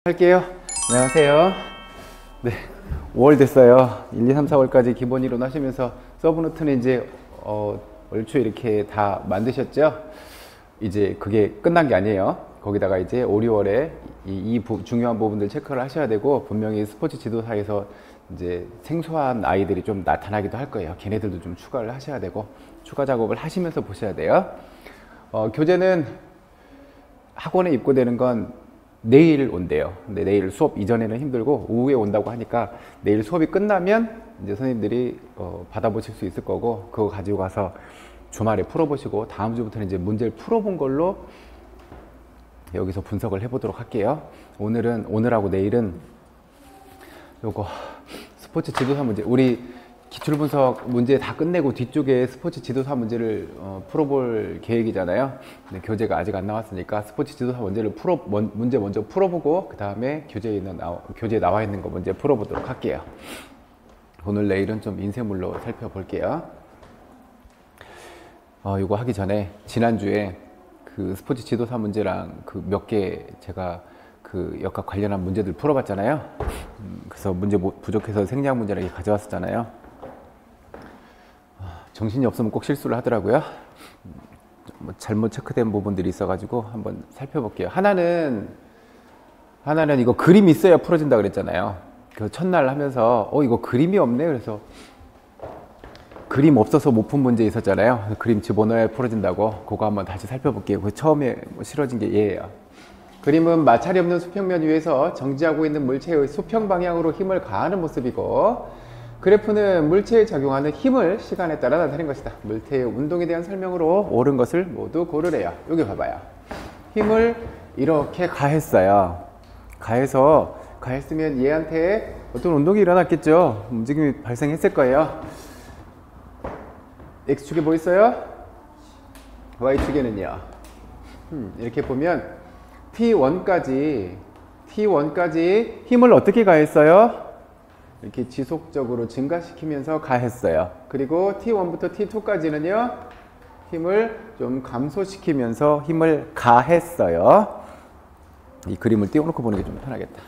할게요. 안녕하세요. 네, 5월 됐어요. 1, 2, 3, 4월까지 기본 이론 하시면서 서브노트는 이제 얼추 이렇게 다 만드셨죠? 이제 그게 끝난 게 아니에요. 거기다가 이제 5, 6월에 중요한 부분들 체크를 하셔야 되고, 분명히 스포츠 지도사에서 이제 생소한 아이들이 좀 나타나기도 할 거예요. 걔네들도 좀 추가를 하셔야 되고, 추가 작업을 하시면서 보셔야 돼요. 교재는 학원에 입고되는 건 내일 온대요. 근데 내일 수업 이전에는 힘들고 오후에 온다고 하니까 내일 수업이 끝나면 이제 선생님들이 받아보실 수 있을 거고, 그거 가지고 가서 주말에 풀어보시고 다음 주부터는 이제 문제를 풀어본 걸로 여기서 분석을 해보도록 할게요. 오늘하고 내일은 요거 스포츠 지도사 문제, 우리 기출분석 문제 다 끝내고 뒤쪽에 스포츠 지도사 문제를 풀어볼 계획이잖아요. 근데 교재가 아직 안 나왔으니까 스포츠 지도사 문제를 문제 먼저 풀어보고, 그 다음에 교재에 나와 있는 거 문제 풀어보도록 할게요. 오늘 내일은 좀 인쇄물로 살펴볼게요. 이거 하기 전에 지난주에 그 스포츠 지도사 문제랑 그 몇 개 제가 그 역학 관련한 문제들 풀어봤잖아요. 그래서 문제 부족해서 생략 문제를 이렇게 가져왔었잖아요. 정신이 없으면 꼭 실수를 하더라고요. 잘못 체크된 부분들이 있어가지고 한번 살펴볼게요. 하나는 이거 그림이 있어야 풀어진다 그랬잖아요. 그 첫날 하면서 이거 그림이 없네, 그래서 그림 없어서 못 푼 문제 있었잖아요. 그림 집어넣어야 풀어진다고. 그거 한번 다시 살펴볼게요. 그 처음에 실어진 게 얘예요. 그림은 마찰이 없는 수평면 위에서 정지하고 있는 물체의 수평 방향으로 힘을 가하는 모습이고, 그래프는 물체에 적용하는 힘을 시간에 따라 나타낸 것이다. 물체의 운동에 대한 설명으로 옳은 것을 모두 고르래요. 여기 봐봐요. 힘을 이렇게 가했어요. 가했으면 얘한테 어떤 운동이 일어났겠죠. 움직임이 발생했을 거예요. X축에 뭐 있어요? Y축에는요. 이렇게 보면 T1까지 힘을 어떻게 가했어요? 이렇게 지속적으로 증가시키면서 가했어요. 그리고 T1부터 T2까지는요, 힘을 좀 감소시키면서 힘을 가했어요. 이 그림을 띄워놓고 보는 게 좀 편하겠다.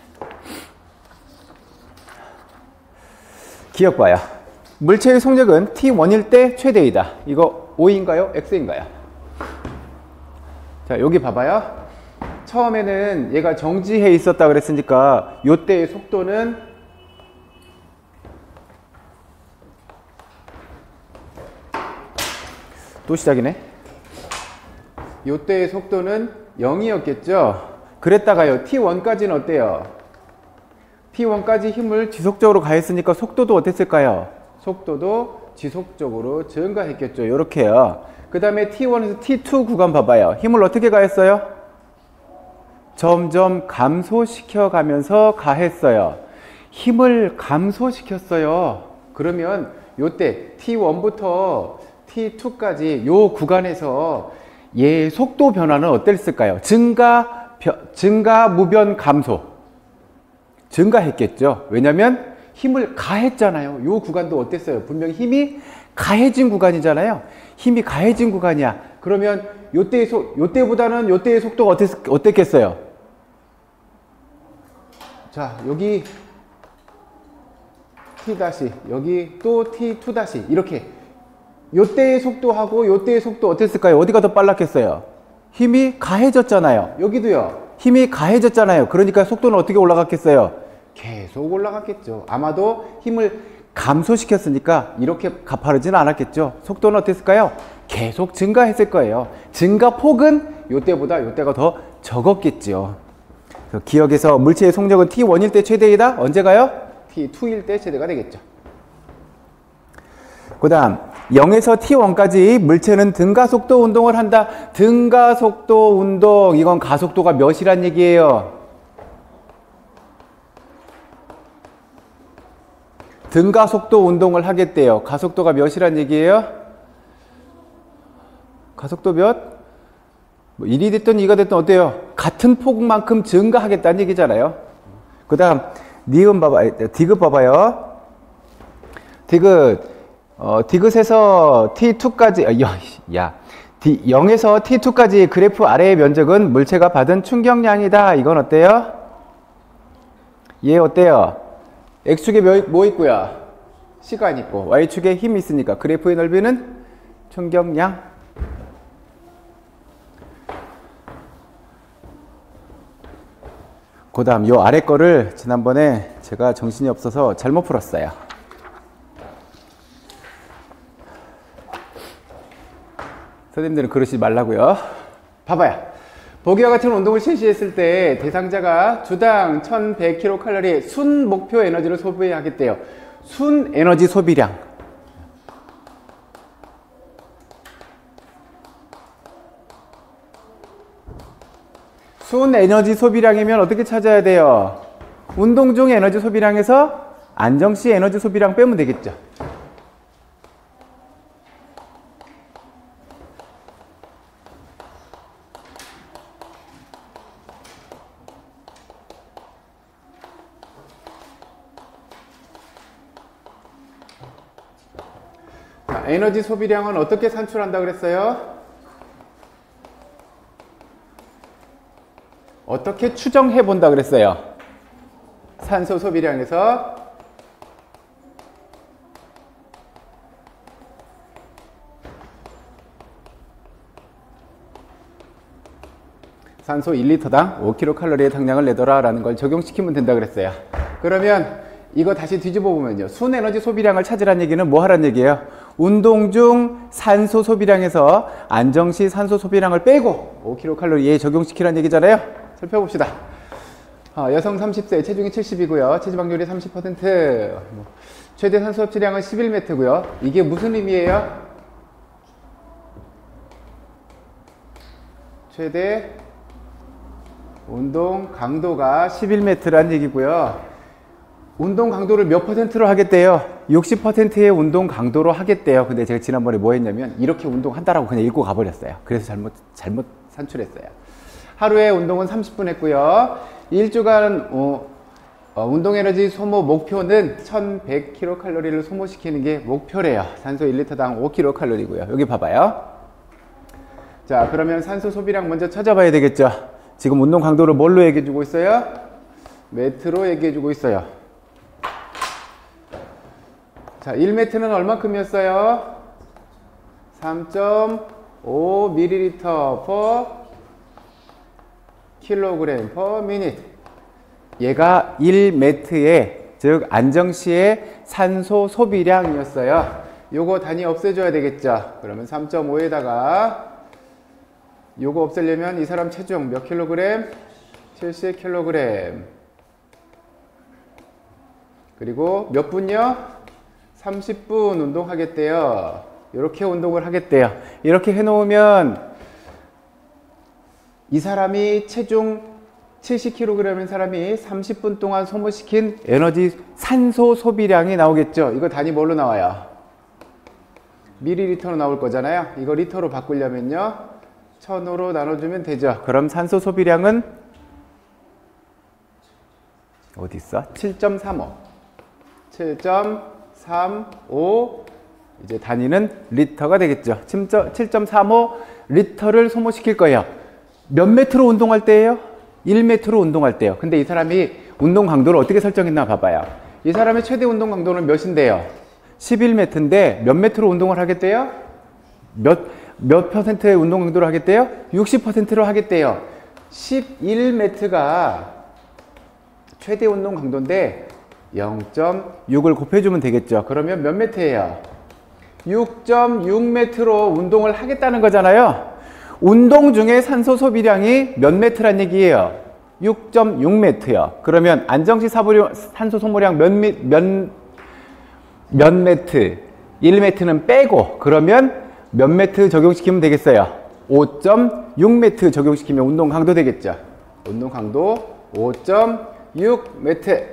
기억 봐요. 물체의 속력은 T1일 때 최대이다. 이거 O인가요? X인가요? 자, 여기 봐봐요. 처음에는 얘가 정지해 있었다 그랬으니까 요때의 속도는 또 시작이네. 요때의 속도는 0이었겠죠. 그랬다가요, T1까지는 어때요? T1까지 힘을 지속적으로 가했으니까 속도도 어땠을까요? 속도도 지속적으로 증가했겠죠. 요렇게요. 그 다음에 T1에서 T2 구간 봐봐요. 힘을 어떻게 가했어요? 점점 감소시켜 가면서 가했어요. 힘을 감소시켰어요. 그러면 요때 T1부터 T2까지 요 구간에서 얘의 속도 변화는 어땠을까요? 증가, 무변, 감소. 증가했겠죠. 왜냐면 힘을 가했잖아요. 요 구간도 어땠어요? 분명히 힘이 가해진 구간이잖아요. 힘이 가해진 구간이야. 그러면 요때보다는 요때의 속도가 어땠겠어요? 자, 여기 T 다시, 여기 또 T2 다시, 이렇게 요때의 속도하고 요때의 속도 어땠을까요? 어디가 더 빨랐겠어요? 힘이 가해졌잖아요. 여기도요. 힘이 가해졌잖아요. 그러니까 속도는 어떻게 올라갔겠어요? 계속 올라갔겠죠. 아마도 힘을 감소시켰으니까 이렇게 가파르지는 않았겠죠. 속도는 어땠을까요? 계속 증가했을 거예요. 증가폭은 요때가 더 적었겠죠. 기억에서 물체의 속력은 T1일 때 최대이다. 언제가요? T2일 때 최대가 되겠죠. 그 다음 0에서 T1까지 물체는 등가속도 운동을 한다. 등가속도 운동, 이건 가속도가 몇이란 얘기예요? 등가속도 운동을 하겠대요. 가속도가 몇이란 얘기예요? 가속도 몇? 1이 됐든 2가 됐든 어때요? 같은 폭만큼 증가하겠다는 얘기잖아요. 그 다음 니은 봐봐요. 디귿 봐봐요. 디귿에서 T2까지, 0에서 T2까지 그래프 아래의 면적은 물체가 받은 충격량이다. 이건 어때요? 얘 어때요? X축에 뭐 있고요? 시간 있고 Y축에 힘이 있으니까 그래프의 넓이는 충격량. 그 다음 요 아래 거를 지난번에 제가 정신이 없어서 잘못 풀었어요. 선생님들은 그러지 말라고요. 봐봐요. 보기와 같은 운동을 실시했을 때 대상자가 주당 1100kcal 순 목표 에너지를 소비하겠대요. 순 에너지 소비량. 순 에너지 소비량이면 어떻게 찾아야 돼요? 운동 중 에너지 소비량에서 안정 시 에너지 소비량 빼면 되겠죠. 자, 에너지 소비량은 어떻게 산출한다 그랬어요? 어떻게 추정해 본다 그랬어요? 산소 소비량에서 산소 1리터당 5kcal의 당량을 내더라 라는 걸 적용시키면 된다 그랬어요. 그러면 이거 다시 뒤집어 보면요. 순 에너지 소비량을 찾으란 얘기는 뭐 하란 얘기예요? 운동 중 산소 소비량에서 안정 시 산소 소비량을 빼고 5kcal에 적용시키란 얘기잖아요. 살펴봅시다. 여성 30세, 체중이 70이고요. 체지방률이 30%. 최대 산소 섭취량은 11m고요. 이게 무슨 의미예요? 최대 운동 강도가 11m란 얘기고요. 운동 강도를 몇 퍼센트로 하겠대요? 60%의 운동 강도로 하겠대요. 근데 제가 지난번에 뭐 했냐면 이렇게 운동한다라고 그냥 읽고 가버렸어요. 그래서 잘못 산출했어요. 하루에 운동은 30분 했고요. 일주간 운동 에너지 소모 목표는 1100kcal를 소모시키는 게 목표래요. 산소 1리터당 5kcal이고요. 여기 봐봐요. 자, 그러면 산소 소비량 먼저 찾아봐야 되겠죠. 지금 운동 강도를 뭘로 얘기해 주고 있어요? 매트로 얘기해 주고 있어요. 자, 1m는 얼마큼이었어요? 3.5ml per kg per minute. 얘가 1m의 즉 안정시의 산소 소비량이었어요. 요거 단위 없애줘야 되겠죠. 그러면 3.5에다가 요거 없애려면 이 사람 체중 몇 킬로그램? 70kg. 그리고 몇 분요? 30분 운동하겠대요. 이렇게 운동을 하겠대요. 이렇게 해놓으면 이 사람이 체중 70kg인 사람이 30분 동안 소모시킨 에너지 산소 소비량이 나오겠죠. 이거 단위 뭘로 나와요? 밀리리터로 나올 거잖아요. 이거 리터로 바꾸려면요 1000으로 나눠주면 되죠. 그럼 산소 소비량은 어디 있어? 7.35 7.35 이제 단위는 리터가 되겠죠. 7.35 리터를 소모시킬 거예요. 몇 메트로 운동할 때예요? 1m로 운동할 때요. 근데 이 사람이 운동 강도를 어떻게 설정했나 봐봐요. 이 사람의 최대 운동 강도는 몇인데요? 11m인데 몇 메트로 운동을 하겠대요? 몇 퍼센트의 운동 강도를 하겠대요? 60%로 하겠대요. 11m가 최대 운동 강도인데 0.6을 곱해주면 되겠죠. 그러면 몇 m예요? 6.6m로 운동을 하겠다는 거잖아요. 운동 중에 산소 소비량이 몇 m란 얘기예요? 6.6m요. 그러면 안정시 산소 소모량 몇 m? 1m는 빼고 그러면 몇 m 적용시키면 되겠어요? 5.6m 적용시키면 운동 강도 되겠죠. 운동 강도 5.6m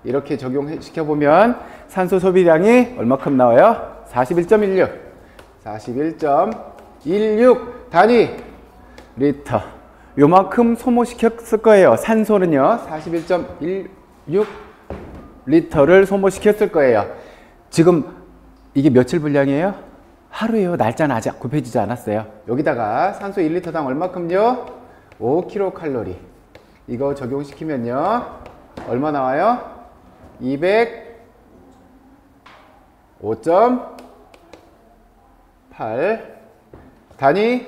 이렇게 적용시켜보면 산소 소비량이 얼마큼 나와요? 41.16 41.16 단위 리터 요만큼 소모시켰을 거예요. 산소는요 41.16 리터를 소모시켰을 거예요. 지금 이게 며칠 분량이에요? 하루예요. 날짜는 아직 곱해지지 않았어요. 여기다가 산소 1리터당 얼마큼요? 5kcal 이거 적용시키면요 얼마 나와요? 205.8 단위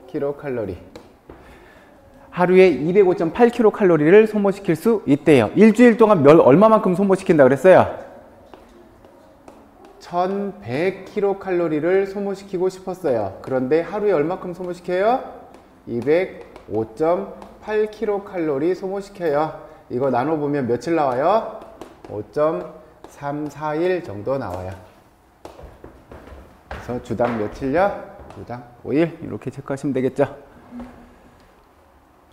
킬로칼로리. 하루에 205.8kcal를 소모시킬 수 있대요. 일주일 동안 얼마만큼 소모시킨다 그랬어요? 1100kcal를 소모시키고 싶었어요. 그런데 하루에 얼마큼 소모시켜요? 205.8kcal 소모시켜요. 이거 나눠보면 며칠 나와요? 5.341 정도 나와요. 그래서 주당 며칠요? 주당 5일 이렇게 체크하시면 되겠죠?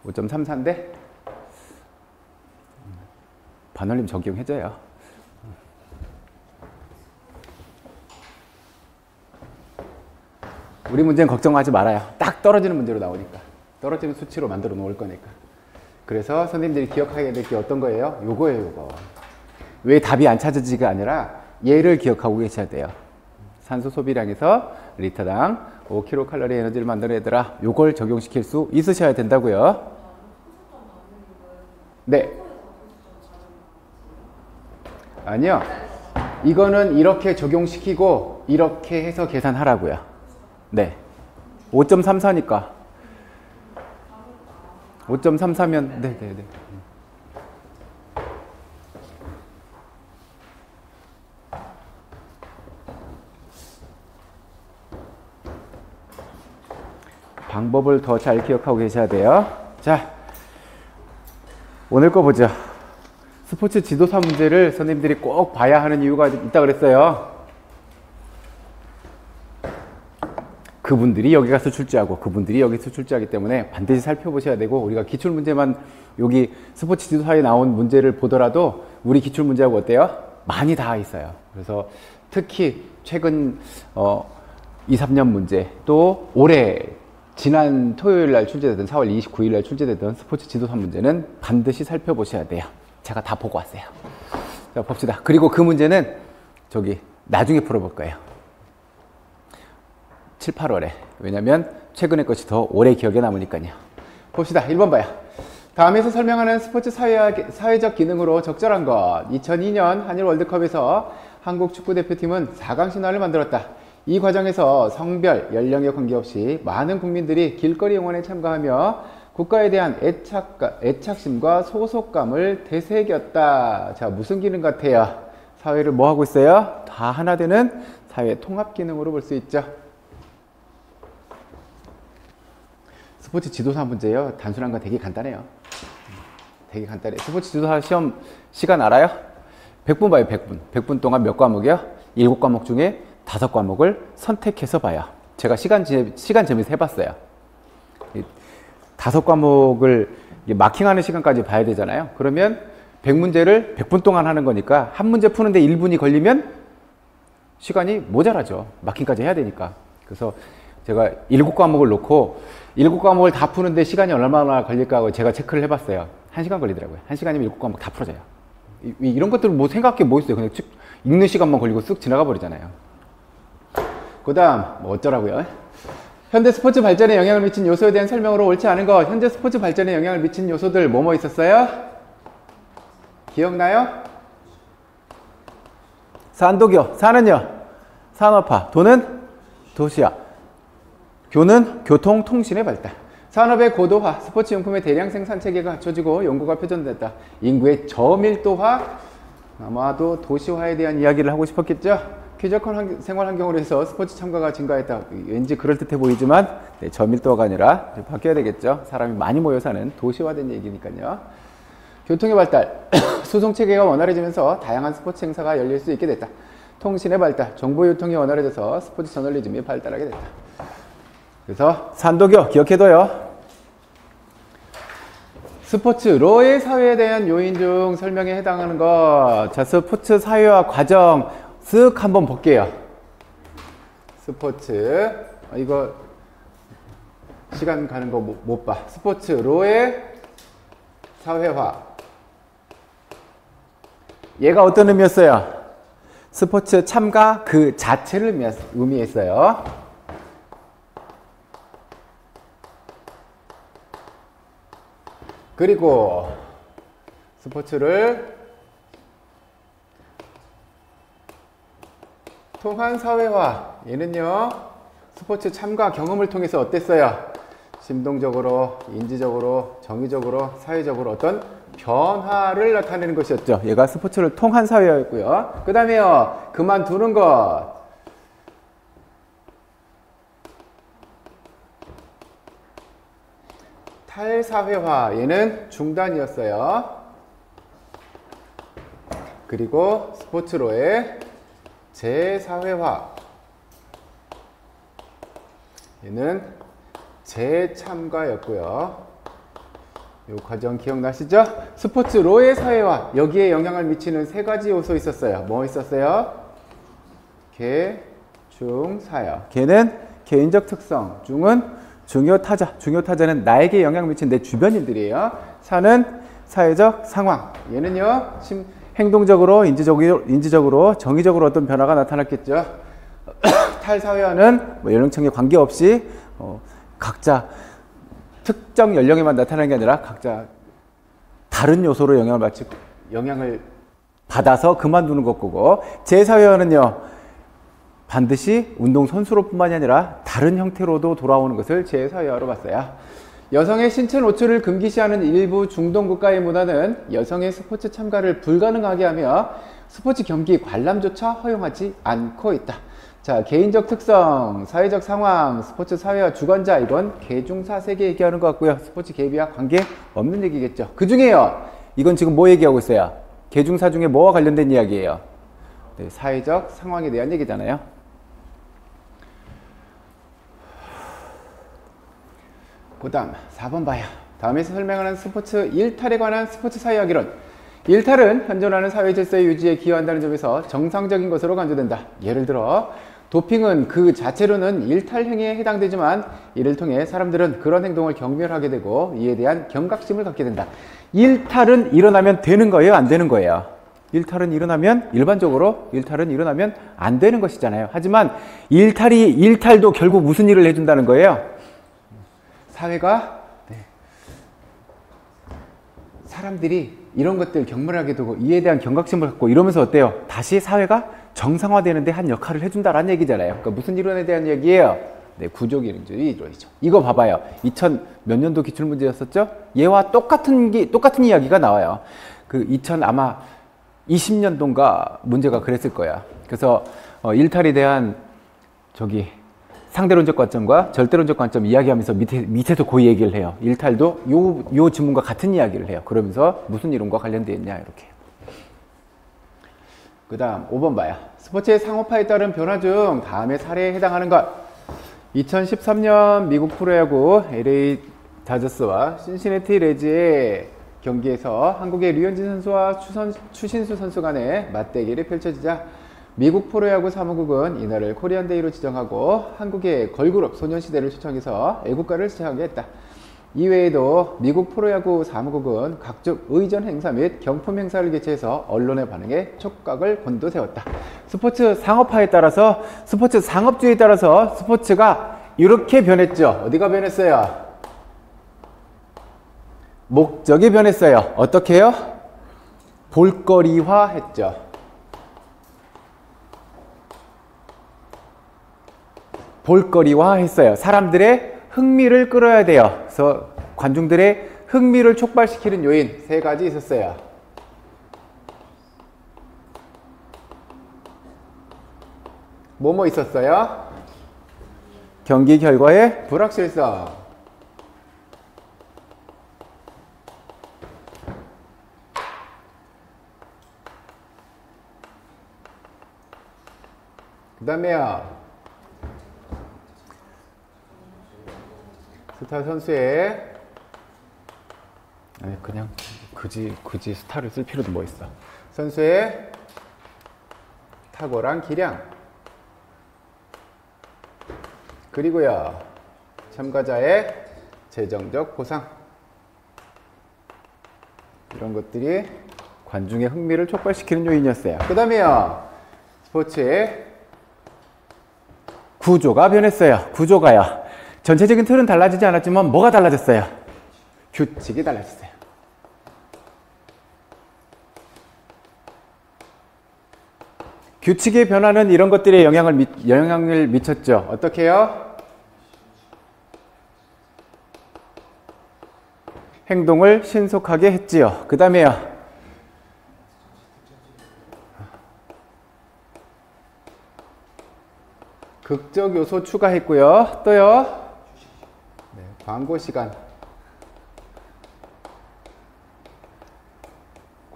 5.34인데 반올림 적용해줘요. 우리 문제는 걱정하지 말아요. 딱 떨어지는 문제로 나오니까. 떨어지는 수치로 만들어 놓을 거니까. 그래서 선생님들이 기억하게 될 게 어떤 거예요? 요거예요, 요거. 왜 답이 안 찾아지가 아니라 얘를 기억하고 계셔야 돼요. 산소 소비량에서 리터당 5kcal 에너지를 만들어내더라. 요걸 적용시킬 수 있으셔야 된다고요. 네. 아니요. 이거는 이렇게 적용시키고 이렇게 해서 계산하라고요. 네. 5.34니까. 5.34면 네네네. 방법을 더 잘 기억하고 계셔야 돼요. 자, 오늘 거 보죠. 스포츠 지도사 문제를 선생님들이 꼭 봐야 하는 이유가 있다 그랬어요. 그분들이 여기 가서 출제하고 그분들이 여기서 출제하기 때문에 반드시 살펴보셔야 되고, 우리가 기출문제만 여기 스포츠 지도사에 나온 문제를 보더라도 우리 기출문제하고 어때요? 많이 다 있어요. 그래서 특히 최근 2, 3년 문제, 또 올해 지난 토요일 날 출제되던 4월 29일 날 출제되던 스포츠 지도사 문제는 반드시 살펴보셔야 돼요. 제가 다 보고 왔어요. 자, 봅시다. 그리고 그 문제는 저기 나중에 풀어볼 거예요. 7, 8월에. 왜냐면 최근의 것이 더 오래 기억에 남으니까요. 봅시다. 1번 봐요. 다음에서 설명하는 스포츠 사회적 기능으로 적절한 것. 2002년 한일 월드컵에서 한국 축구대표팀은 4강 신화를 만들었다. 이 과정에서 성별, 연령에 관계없이 많은 국민들이 길거리 응원에 참가하며 국가에 대한 애착심과 소속감을 되새겼다. 자, 무슨 기능 같아요? 사회를 뭐 하고 있어요? 다 하나 되는 사회 통합 기능으로 볼 수 있죠. 스포츠 지도사 문제예요. 단순한 건 되게 간단해요. 되게 간단해. 스포츠 지도사 시험 시간 알아요? 100분 봐요, 100분. 100분 동안 몇 과목이요? 7과목 중에 5과목을 선택해서 봐요. 제가 시간 재면서 해봤어요. 5과목을 마킹하는 시간까지 봐야 되잖아요. 그러면 100문제를 100분 동안 하는 거니까 한 문제 푸는데 1분이 걸리면 시간이 모자라죠. 마킹까지 해야 되니까. 그래서 제가 7과목을 놓고 7과목을 다 푸는데 시간이 얼마나 걸릴까 하고 제가 체크를 해봤어요. 1시간 걸리더라고요. 1시간이면 7과목 다 풀어져요. 이런 것들은 뭐 생각해 뭐 있어요. 그냥 읽는 시간만 걸리고 쓱 지나가 버리잖아요. 그 다음 뭐 어쩌라고요? 현대 스포츠 발전에 영향을 미친 요소에 대한 설명으로 옳지 않은 것. 현대 스포츠 발전에 영향을 미친 요소들 뭐뭐 있었어요? 기억나요? 산도교, 산은요? 산업화, 도는? 도시화, 교는? 교통, 통신의 발달. 산업의 고도화, 스포츠용품의 대량 생산 체계가 갖춰지고 연구가 표준됐다. 인구의 저밀도화, 아마도 도시화에 대한 이야기를 하고 싶었겠죠? 쾌적한 생활 환경으로 해서 스포츠 참가가 증가했다. 왠지 그럴듯해 보이지만 네, 저밀도가 아니라 바뀌어야 되겠죠. 사람이 많이 모여 사는 도시화된 얘기니까요. 교통의 발달, 수송체계가 원활해지면서 다양한 스포츠 행사가 열릴 수 있게 됐다. 통신의 발달, 정보유통이 원활해져서 스포츠 저널리즘이 발달하게 됐다. 그래서 산도교 기억해둬요. 스포츠로의 사회에 대한 요인 중 설명에 해당하는 것. 자, 스포츠 사회화 과정 쓱 한번 볼게요. 스포츠 이거 시간 가는 거 못 봐. 스포츠로의 사회화. 얘가 어떤 의미였어요? 스포츠 참가 그 자체를 의미했어요. 그리고 스포츠를 통한 사회화. 얘는요, 스포츠 참가 경험을 통해서 어땠어요? 심동적으로, 인지적으로, 정의적으로, 사회적으로 어떤 변화를 나타내는 것이었죠. 얘가 스포츠를 통한 사회화였고요. 그 다음에요, 그만두는 것. 탈사회화. 얘는 중단이었어요. 그리고 스포츠로의 재사회화. 얘는 재참가였고요. 이 과정 기억나시죠? 스포츠로의 사회화. 여기에 영향을 미치는 세 가지 요소 있었어요. 뭐 있었어요? 개, 중, 사요. 개는 개인적 특성, 중은 중요 타자. 중요 타자는 나에게 영향을 미치는 내 주변인들이에요. 사는 사회적 상황. 얘는요, 행동적으로, 인지적으로, 정의적으로 어떤 변화가 나타났겠죠. 탈사회화는 뭐 연령층에 관계없이 각자 특정 연령에만 나타나는 게 아니라 각자 다른 요소로 영향을 받아서 그만두는 것이고, 재사회화는요, 반드시 운동선수로뿐만이 아니라 다른 형태로도 돌아오는 것을 재사회화로 봤어요. 여성의 신체 노출을 금기시하는 일부 중동 국가의 문화는 여성의 스포츠 참가를 불가능하게 하며 스포츠 경기 관람조차 허용하지 않고 있다. 자, 개인적 특성, 사회적 상황, 스포츠 사회화 주관자, 이건 개중사 세 개 얘기하는 것 같고요. 스포츠 개비와 관계 없는 얘기겠죠. 그 중에요, 이건 지금 뭐 얘기하고 있어요? 개중사 중에 뭐와 관련된 이야기예요? 네, 사회적 상황에 대한 얘기잖아요. 그 다음 4번 봐요. 다음에서 설명하는 스포츠 일탈에 관한 스포츠 사회화 기론. 일탈은 현존하는 사회 질서의 유지에 기여한다는 점에서 정상적인 것으로 간주된다. 예를 들어 도핑은 그 자체로는 일탈 행위에 해당되지만 이를 통해 사람들은 그런 행동을 경멸하게 되고 이에 대한 경각심을 갖게 된다. 일탈은 일어나면 되는 거예요? 안 되는 거예요? 일반적으로 일탈은 일어나면 안 되는 것이잖아요. 하지만 일탈도 결국 무슨 일을 해준다는 거예요? 사회가, 사람들이 이런 것들 경멸하게 되고 이에 대한 경각심을 갖고 이러면서 어때요? 다시 사회가 정상화되는데 한 역할을 해준다라는 얘기잖아요. 그러니까 무슨 이론에 대한 얘기예요? 네, 구조기능주의 이론이죠. 이거 봐봐요. 2000 몇 년도 기출문제였었죠? 얘와 똑같은 이야기가 나와요. 그 2000 아마 20년도인가 문제가 그랬을 거야. 그래서 일탈에 대한 상대론적 관점과 절대론적 관점 이야기하면서 밑에서 그 얘기를 해요. 일탈도 요 지문과 같은 이야기를 해요. 그러면서 무슨 이론과 관련되어 있냐, 이렇게. 그 다음 5번 봐요. 스포츠의 상호파에 따른 변화 중 다음의 사례에 해당하는 것. 2013년 미국 프로야구 LA 다저스와 신시내티 레즈의 경기에서 한국의 류현진 선수와 추신수 선수 간의 맞대결이 펼쳐지자 미국 프로야구 사무국은 이날을 코리안데이로 지정하고 한국의 걸그룹 소년시대를 초청해서 애국가를 시작하게 했다. 이외에도 미국 프로야구 사무국은 각종 의전 행사 및 경품 행사를 개최해서 언론의 반응에 촉각을 곤두세웠다. 스포츠 상업화에 따라서, 스포츠 상업주의에 따라서 스포츠가 이렇게 변했죠. 어디가 변했어요? 목적이 변했어요. 어떻게 해요? 볼거리화 했죠. 볼거리화 했어요. 사람들의 흥미를 끌어야 돼요. 그래서 관중들의 흥미를 촉발시키는 요인 3가지 있었어요. 뭐뭐 있었어요? 경기 결과의 불확실성, 그 다음에요, 스타 선수의, 아니 그냥 굳이 스타를 쓸 필요도 뭐 있어. 선수의 탁월한 기량, 그리고요 참가자의 재정적 보상, 이런 것들이 관중의 흥미를 촉발시키는 요인이었어요. 그 다음에요, 스포츠의 구조가 변했어요. 구조가요, 전체적인 틀은 달라지지 않았지만 뭐가 달라졌어요? 규칙이 달라졌어요. 규칙의 변화는 이런 것들에 영향을 미쳤죠. 어떻게 해요? 행동을 신속하게 했지요. 그 다음에요. 극적 요소 추가했고요. 또요. 네, 광고 시간.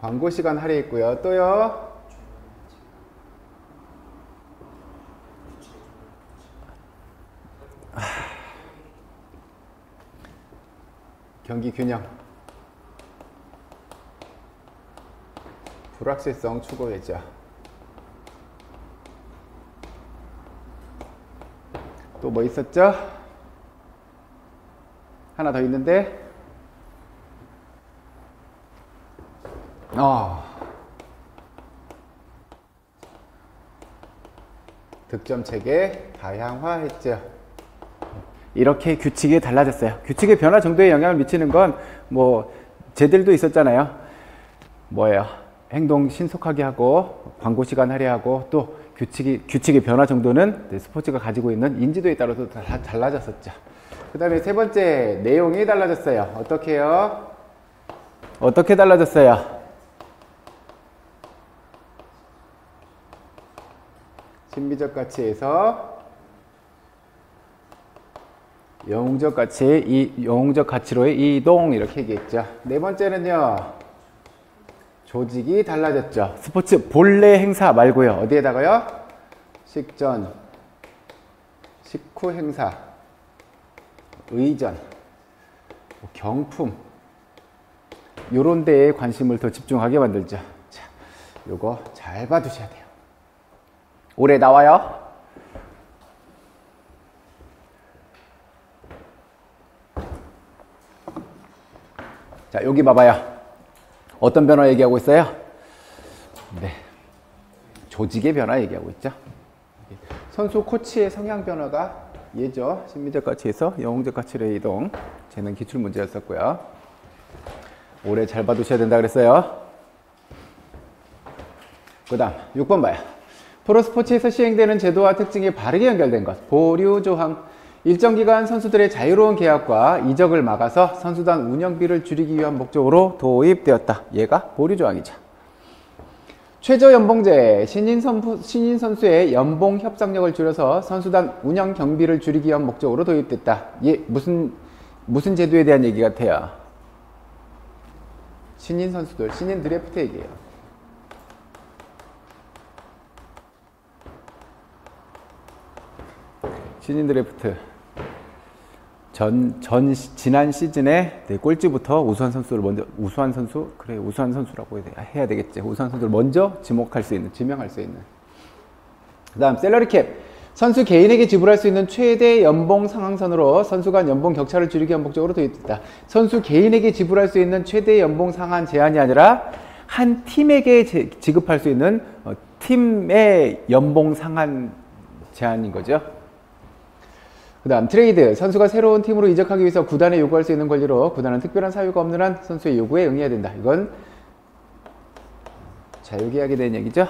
광고 시간 할애했고요. 또요. 경기 균형. 불확실성 추구했죠. 또 뭐 있었죠? 하나 더 있는데 득점 체계 다양화했죠. 이렇게 규칙이 달라졌어요. 규칙의 변화 정도에 영향을 미치는 건 뭐 쟤들도 있었잖아요. 뭐예요? 행동 신속하게 하고 광고 시간 할애하고 또 규칙의 변화 정도는 스포츠가 가지고 있는 인지도에 따라서 다 달라졌었죠. 그 다음에 세 번째, 내용이 달라졌어요. 어떻게 해요? 어떻게 달라졌어요? 심미적 가치에서 영웅적 가치로의 이동, 이렇게 얘기했죠. 네 번째는요, 조직이 달라졌죠. 스포츠 본래 행사 말고요. 어디에다가요? 식전, 식후 행사, 의전, 경품, 요런 데에 관심을 더 집중하게 만들죠. 자, 요거 잘 봐두셔야 돼요. 올해 나와요. 자, 여기 봐봐요. 어떤 변화 얘기하고 있어요? 네, 조직의 변화 얘기하고 있죠. 선수 코치의 성향 변화가 얘죠. 심미적 가치에서 영웅적 가치로의 이동. 쟤는 기출 문제였었고요. 올해 잘 봐두셔야 된다 그랬어요. 그 다음 6번 봐요. 프로스포츠에서 시행되는 제도와 특징이 바르게 연결된 것. 보류 조항. 일정 기간 선수들의 자유로운 계약과 이적을 막아서 선수단 운영비를 줄이기 위한 목적으로 도입되었다. 얘가 보류 조항이죠. 최저 연봉제. 신인 선수의 연봉 협상력을 줄여서 선수단 운영 경비를 줄이기 위한 목적으로 도입됐다. 얘 무슨 제도에 대한 얘기 같아요? 신인 선수들, 신인 드래프트 얘기예요. 신인 드래프트. 지난 시즌에 꼴찌부터 우수한 선수라고 해야 되겠지. 우수한 선수를 먼저 지목할 수 있는, 지명할 수 있는. 그 다음, 셀러리 캡. 선수 개인에게 지불할 수 있는 최대 연봉 상한선으로 선수 간 연봉 격차를 줄이기 위한 목적으로 도입됐다. 선수 개인에게 지불할 수 있는 최대 연봉 상한 제한이 아니라 한 팀에게 지급할 수 있는 팀의 연봉 상한 제한인 거죠. 그 다음 트레이드. 선수가 새로운 팀으로 이적하기 위해서 구단에 요구할 수 있는 권리로 구단은 특별한 사유가 없는 한 선수의 요구에 응해야 된다. 이건 자유계약에 대한 얘기죠.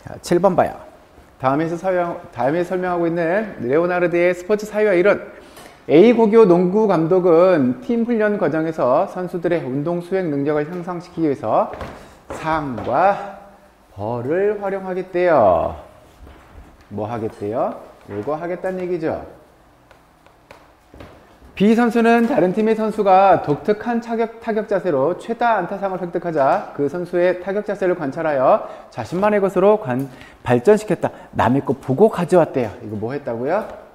자, 7번 봐요. 다음에 설명하고 있는 레오나르드의 스포츠 사유와 이론. A 고교 농구 감독은 팀 훈련 과정에서 선수들의 운동 수행 능력을 향상시키기 위해서 상과 벌을 활용하겠대요. 뭐 하겠대요? 이거 하겠다는 얘기죠. B 선수는 다른 팀의 선수가 독특한 타격 자세로 최다 안타상을 획득하자 그 선수의 타격 자세를 관찰하여 자신만의 것으로 발전시켰다. 남의 거 보고 가져왔대요. 이거 뭐 했다고요?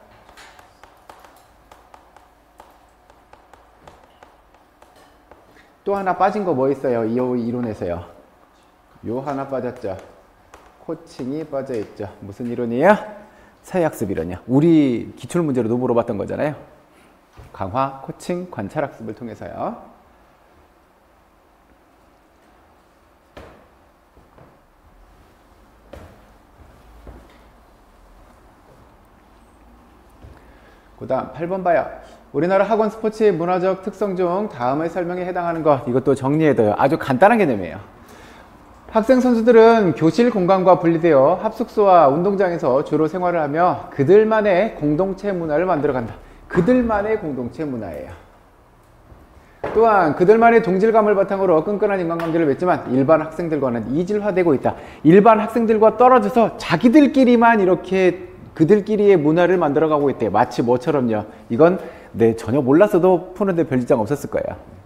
또 하나 빠진 거 뭐 있어요? 이 이론에서요. 요 하나 빠졌죠. 코칭이 빠져 있죠. 무슨 이론이에요? 사회학습 이론이요. 우리 기출문제로도 물어봤던 거잖아요. 강화, 코칭, 관찰학습을 통해서요. 그 다음 8번 봐요. 우리나라 학원 스포츠의 문화적 특성 중 다음의 설명에 해당하는 것. 이것도 정리해둬요. 아주 간단한 개념이에요. 학생 선수들은 교실 공간과 분리되어 합숙소와 운동장에서 주로 생활을 하며 그들만의 공동체 문화를 만들어간다. 그들만의 공동체 문화예요. 또한 그들만의 동질감을 바탕으로 끈끈한 인간관계를 맺지만 일반 학생들과는 이질화되고 있다. 일반 학생들과 떨어져서 자기들끼리만 이렇게 그들끼리의 문화를 만들어가고 있대. 마치 뭐처럼요. 이건 전혀 몰랐어도 푸는데 별 지장 없었을 거예요.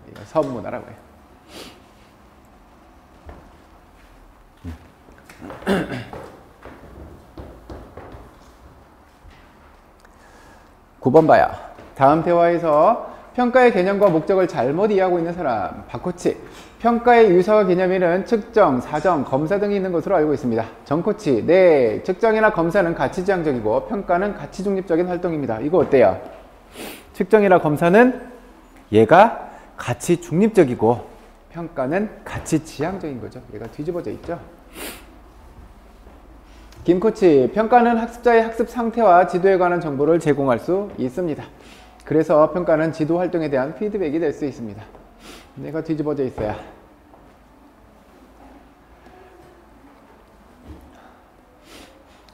이건 서문화라고 해요. 9번 봐요. 다음 대화에서 평가의 개념과 목적을 잘못 이해하고 있는 사람. 박코치. 평가의 유사화 개념에는 측정, 사정, 검사 등이 있는 것으로 알고 있습니다. 정코치. 네, 측정이나 검사는 가치지향적이고 평가는 가치중립적인 활동입니다. 이거 어때요? 측정이나 검사는 얘가 가치중립적이고 평가는 가치지향적인 거죠. 얘가 뒤집어져 있죠. 김코치. 평가는 학습자의 학습 상태와 지도에 관한 정보를 제공할 수 있습니다. 그래서 평가는 지도 활동에 대한 피드백이 될 수 있습니다. 얘가 뒤집어져 있어요.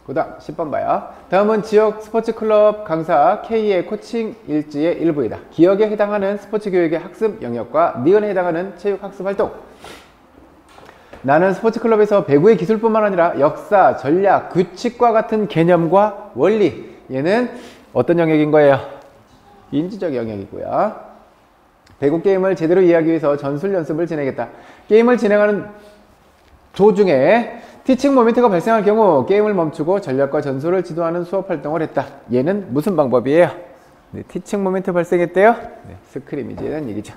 그 다음 10번 봐요. 다음은 지역 스포츠 클럽 강사 K의 코칭 일지의 일부이다. 기억에 해당하는 스포츠 교육의 학습 영역과 니은에 해당하는 체육 학습 활동. 나는 스포츠 클럽에서 배구의 기술뿐만 아니라 역사, 전략, 규칙과 같은 개념과 원리. 얘는 어떤 영역인 거예요? 인지적 영역이고요. 배구 게임을 제대로 이해하기 위해서 전술 연습을 진행했다. 게임을 진행하는 도중에 티칭 모멘트가 발생할 경우 게임을 멈추고 전략과 전술을 지도하는 수업 활동을 했다. 얘는 무슨 방법이에요? 네, 티칭 모멘트 발생했대요. 네, 스크리미지에 대한 얘기죠.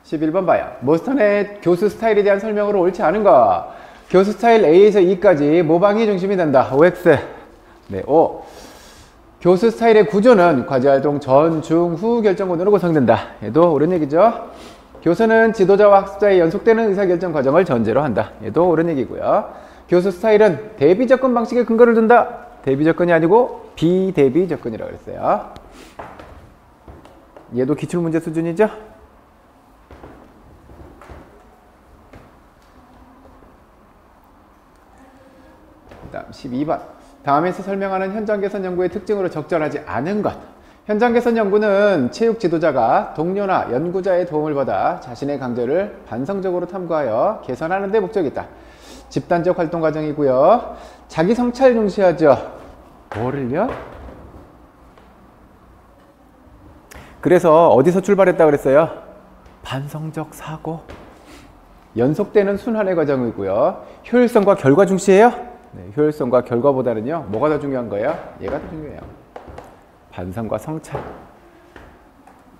(11번) 봐요. 모스턴의 교수 스타일에 대한 설명으로 옳지 않은 거. 교수 스타일 A에서 E까지 모방이 중심이 된다. OX. 네, O. 교수 스타일의 구조는 과제활동 전, 중, 후 결정권으로 구성된다. 얘도 옳은 얘기죠. 교수는 지도자와 학습자의 연속되는 의사결정 과정을 전제로 한다. 얘도 옳은 얘기고요. 교수 스타일은 대비 접근 방식에 근거를 둔다. 대비 접근이 아니고 비대비 접근이라고 그랬어요. 얘도 기출문제 수준이죠. 다음 12번. 다음에서 설명하는 현장 개선 연구의 특징으로 적절하지 않은 것. 현장 개선 연구는 체육 지도자가 동료나 연구자의 도움을 받아 자신의 강점을 반성적으로 탐구하여 개선하는 데 목적이 있다. 집단적 활동 과정이고요. 자기 성찰 중시하죠. 뭐를요? 그래서 어디서 출발했다 그랬어요? 반성적 사고. 연속되는 순환의 과정이고요. 효율성과 결과 중시해요? 네, 효율성과 결과보다는요, 뭐가 더 중요한 거예요? 얘가 더 중요해요. 반성과 성찰.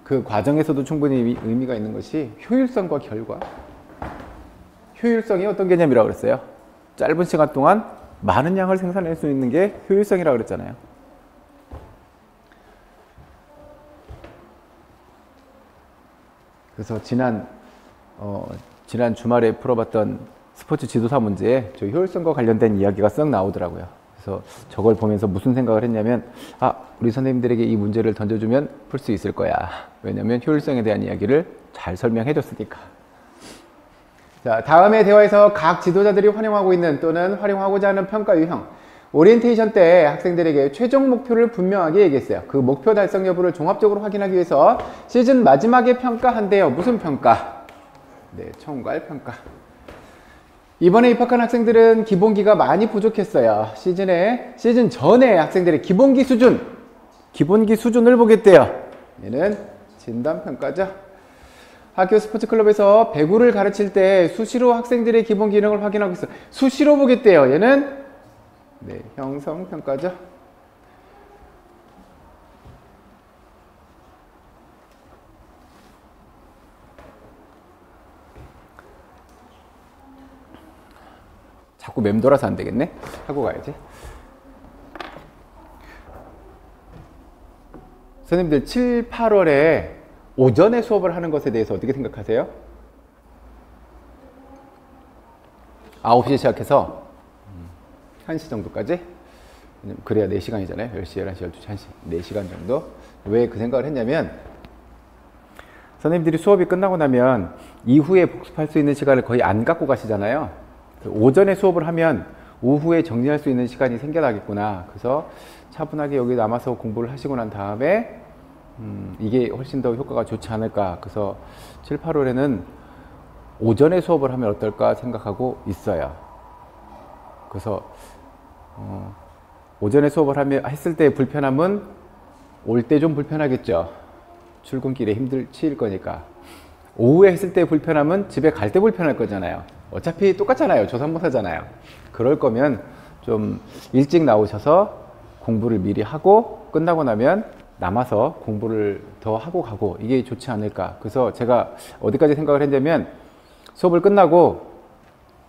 그 과정에서도 충분히 의미가 있는 것이 효율성과 결과. 효율성이 어떤 개념이라고 그랬어요? 짧은 시간 동안 많은 양을 생산할 수 있는 게 효율성이라고 그랬잖아요. 그래서 지난 주말에 풀어봤던 스포츠 지도사 문제에 저 효율성과 관련된 이야기가 썩 나오더라고요. 그래서 저걸 보면서 무슨 생각을 했냐면, 우리 선생님들에게 이 문제를 던져주면 풀 수 있을 거야. 왜냐면 효율성에 대한 이야기를 잘 설명해 줬으니까. 자, 다음의 대화에서 각 지도자들이 활용하고 있는 또는 활용하고자 하는 평가 유형. 오리엔테이션 때 학생들에게 최종 목표를 분명하게 얘기했어요. 그 목표 달성 여부를 종합적으로 확인하기 위해서 시즌 마지막에 평가한대요. 무슨 평가? 네, 총괄 평가. 이번에 입학한 학생들은 기본기가 많이 부족했어요. 시즌 전에 학생들의 기본기 수준을 보겠대요. 얘는 진단평가죠. 학교 스포츠클럽에서 배구를 가르칠 때 수시로 학생들의 기본 기능을 확인하고 있어요. 수시로 보겠대요. 얘는 네, 형성평가죠. 자꾸 맴돌아서 안 되겠네. 하고 가야지. 선생님들 7, 8월에 오전에 수업을 하는 것에 대해서 어떻게 생각하세요? 9시에 시작해서 1시 정도까지. 그래야 4시간이잖아요. 10시, 11시, 12시, 1시. 4시간 정도. 왜 그 생각을 했냐면 선생님들이 수업이 끝나고 나면 이후에 복습할 수 있는 시간을 거의 안 갖고 가시잖아요. 오전에 수업을 하면 오후에 정리할 수 있는 시간이 생겨나겠구나. 그래서 차분하게 여기 남아서 공부를 하시고 난 다음에 이게 훨씬 더 효과가 좋지 않을까. 그래서 7, 8월에는 오전에 수업을 하면 어떨까 생각하고 있어요. 그래서 오전에 수업을 했을 때 불편함은 올 때 좀 불편하겠죠. 출근길에 치일 거니까. 오후에 했을 때 불편함은 집에 갈 때 불편할 거잖아요. 어차피 똑같잖아요. 조선모사잖아요. 그럴 거면 좀 일찍 나오셔서 공부를 미리 하고 끝나고 나면 남아서 공부를 더 하고 가고 이게 좋지 않을까. 그래서 제가 어디까지 생각을 했냐면 수업을 끝나고